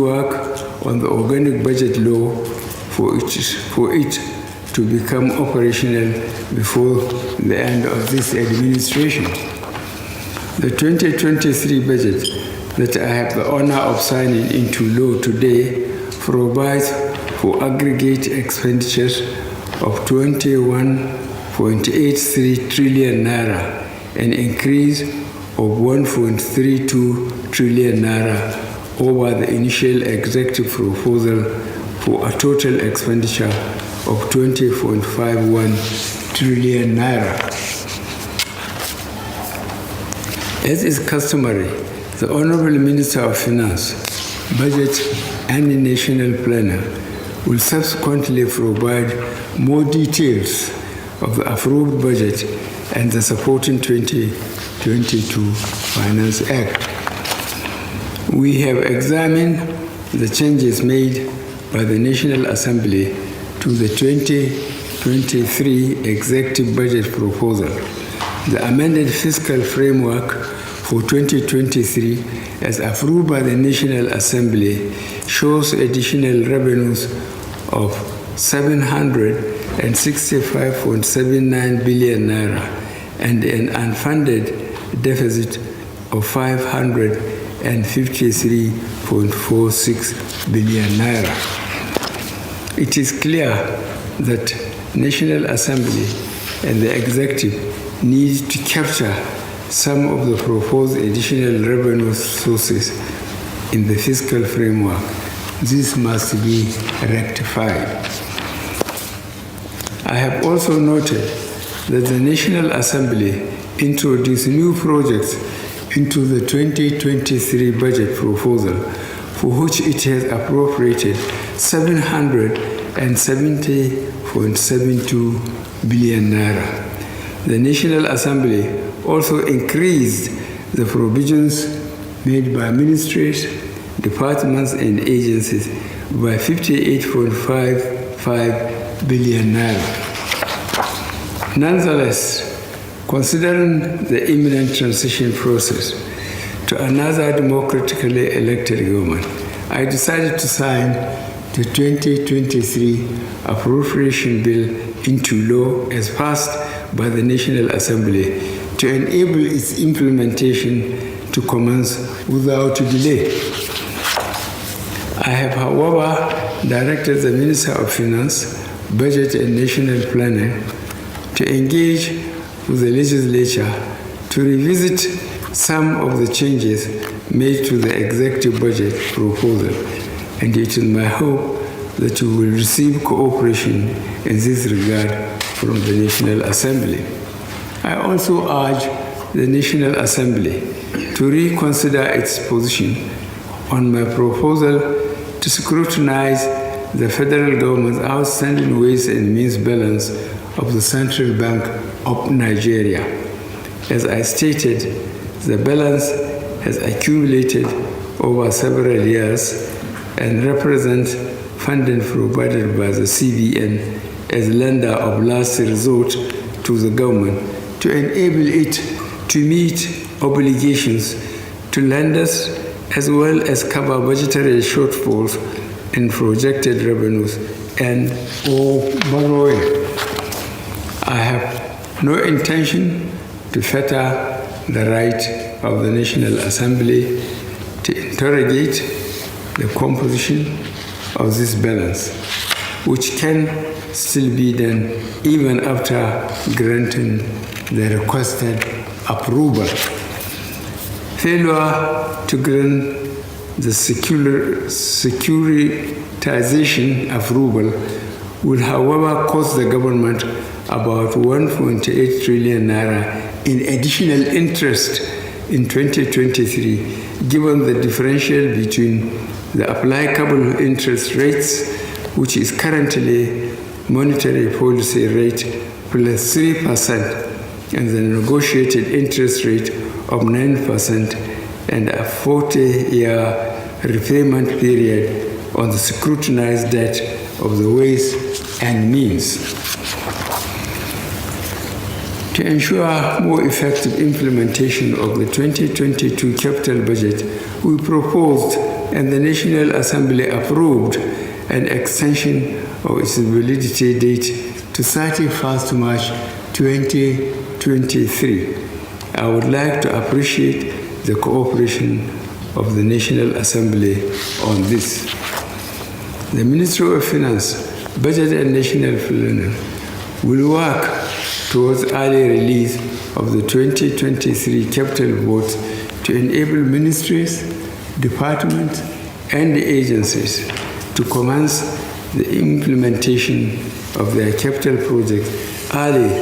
work on the organic budget law for it to become operational before the end of this administration. The 2023 budget that I have the honor of signing into law today provides for aggregate expenditures of 21.83 trillion naira, an increase of 1.32 trillion naira over the initial executive proposal for a total expenditure of 20.51 trillion naira. As is customary, the Honorable Minister of Finance, Budget and the National Planner will subsequently provide more details of the approved budget and the supporting 2022 Finance Act. We have examined the changes made by the National Assembly to the 2023 Executive Budget Proposal. The amended fiscal framework for 2023, as approved by the National Assembly, shows additional revenues of 765.79 billion naira and an unfunded deficit of 553.46 billion naira. It is clear that National Assembly and the Executive need to capture some of the proposed additional revenue sources in the fiscal framework. This must be rectified. I have also noted that the National Assembly introduced new projects into the 2023 budget proposal, for which it has appropriated 770.72 billion naira. The National Assembly also increased the provisions made by ministries, departments, and agencies by 58.55 billion naira. Nonetheless, considering the imminent transition process to another democratically elected government, I decided to sign the 2023 appropriation bill into law as passed by the National Assembly to enable its implementation to commence without delay. I have, however, directed the Minister of Finance, Budget and National Planning to engage with the legislature to revisit some of the changes made to the executive budget proposal, and it is my hope that you will receive cooperation in this regard from the National Assembly. I also urge the National Assembly to reconsider its position on my proposal to scrutinize the federal government's outstanding ways and means balance of the Central Bank of Nigeria. As I stated, the balance has accumulated over several years and represents funding provided by the CBN as lender of last resort to the government to enable it to meet obligations to lenders as well as cover budgetary shortfalls in projected revenues and or borrowing. I have no intention to fetter the right of the National Assembly to interrogate the composition of this balance, which can still be done even after granting the requested approval. Failure to grant the securitization approval will, however, cost the government about 1.8 trillion naira in additional interest in 2023, given the differential between the applicable interest rates, which is currently monetary policy rate plus 3%, and the negotiated interest rate of 9%, and a 40-year repayment period on the scrutinized debt of the ways and means. To ensure more effective implementation of the 2022 capital budget, we proposed and the National Assembly approved an extension of its validity date to 31st March 2023. I would like to appreciate the cooperation of the National Assembly on this. The Ministry of Finance, Budget and National Planning will work towards early release of the 2023 capital votes to enable ministries, departments, and agencies to commence the implementation of their capital projects early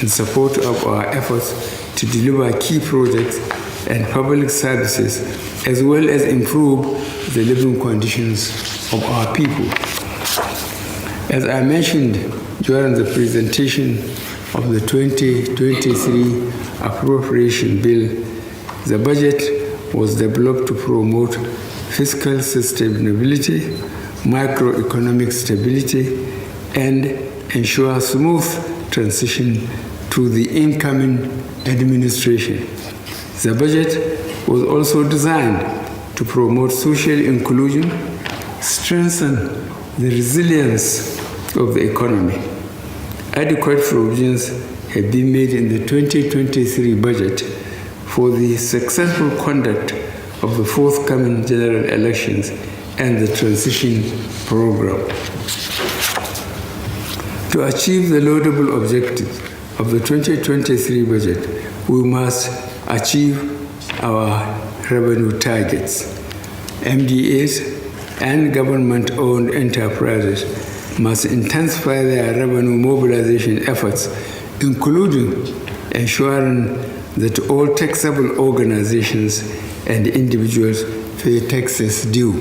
in support of our efforts to deliver key projects and public services, as well as improve the living conditions of our people. As I mentioned during the presentation of the 2023 appropriation bill, the budget was developed to promote fiscal sustainability, macroeconomic stability, and ensure smooth transition to the incoming administration. The budget was also designed to promote social inclusion, strengthen the resilience of the economy. Adequate provisions have been made in the 2023 budget for the successful conduct of the forthcoming general elections and the transition program. To achieve the laudable objectives of the 2023 budget, we must achieve our revenue targets. MDAs and government-owned enterprises must intensify their revenue mobilization efforts, including ensuring that all taxable organizations and individuals pay taxes due.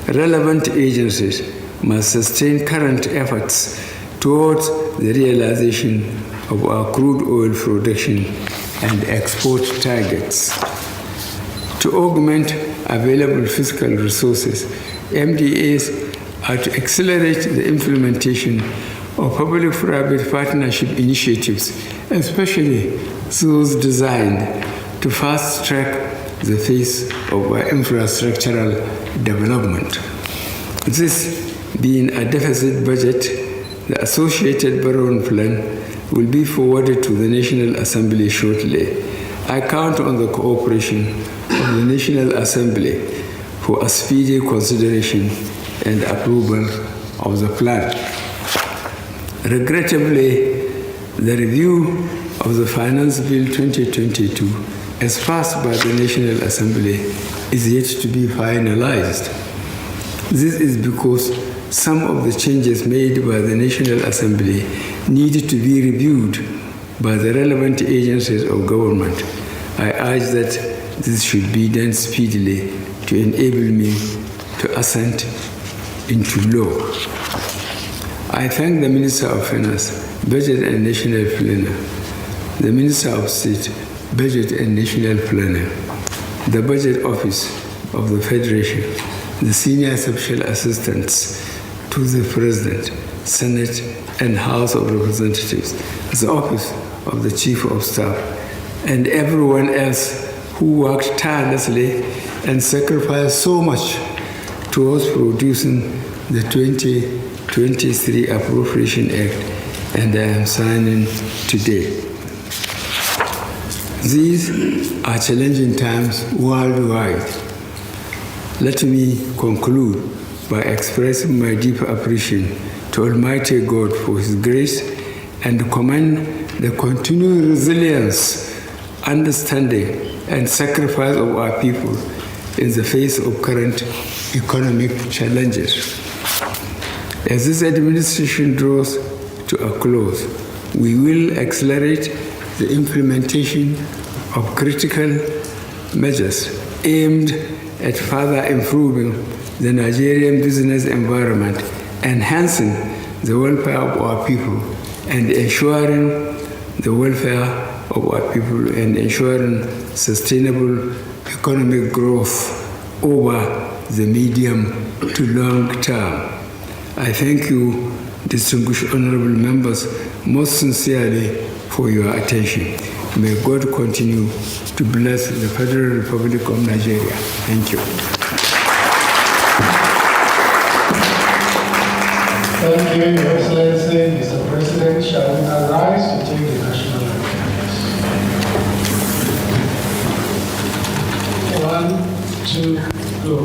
Relevant agencies must sustain current efforts towards the realization of our crude oil production and export targets. To augment available fiscal resources, MDAs are to accelerate the implementation of public-private partnership initiatives, especially those designed to fast-track the pace of our infrastructural development. This being a deficit budget, the associated borrowing plan will be forwarded to the National Assembly shortly. I count on the cooperation of the National Assembly for a speedy consideration and approval of the plan. Regrettably, the review of the Finance Bill 2022 as passed by the National Assembly is yet to be finalized. This is because some of the changes made by the National Assembly needed to be reviewed by the relevant agencies of government. I urge that this should be done speedily to enable me to assent into law. I thank the Minister of Finance, Budget and National Planning, the Minister of State, Budget and National Planning, the Budget Office of the Federation, the Senior Special Assistants to the President, Senate, and House of Representatives, the Office of the Chief of Staff, and everyone else who worked tirelessly and sacrificed so much towards producing the 2023 Appropriation Act, and I am signing today. These are challenging times worldwide. Let me conclude by expressing my deep appreciation to Almighty God for His grace and commend the continued resilience, understanding, and sacrifice of our people in the face of current economic challenges. As this administration draws to a close, we will accelerate the implementation of critical measures aimed at further improving the Nigerian business environment, enhancing the welfare of our people, and ensuring the welfare of our people and ensuring sustainable economic growth over the medium to long term. I thank you, distinguished honorable members, most sincerely for your attention. May God continue to bless the Federal Republic of Nigeria. Thank you. Thank you, Your Excellency, Mr. President. Shall we now rise to take the national anthem? 1, 2, go.